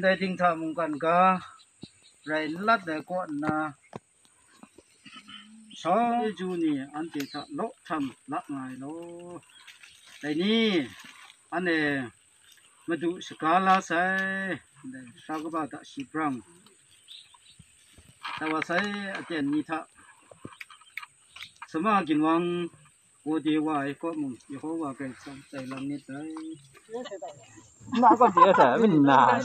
đây tinh thần mong cần có rồi lát để quọn là sáu chu nè anh chỉ thọ lỗ thầm lát ngày đó đây nè anh này mà tụ scala sai đây sao có bao tạ sĩ prang tao sai tiền nhị thọ sớm mà kinh hoàng cô đi ngoài có một cái hồ vào cái sông chạy làm nét đấy nó có gì ở mình là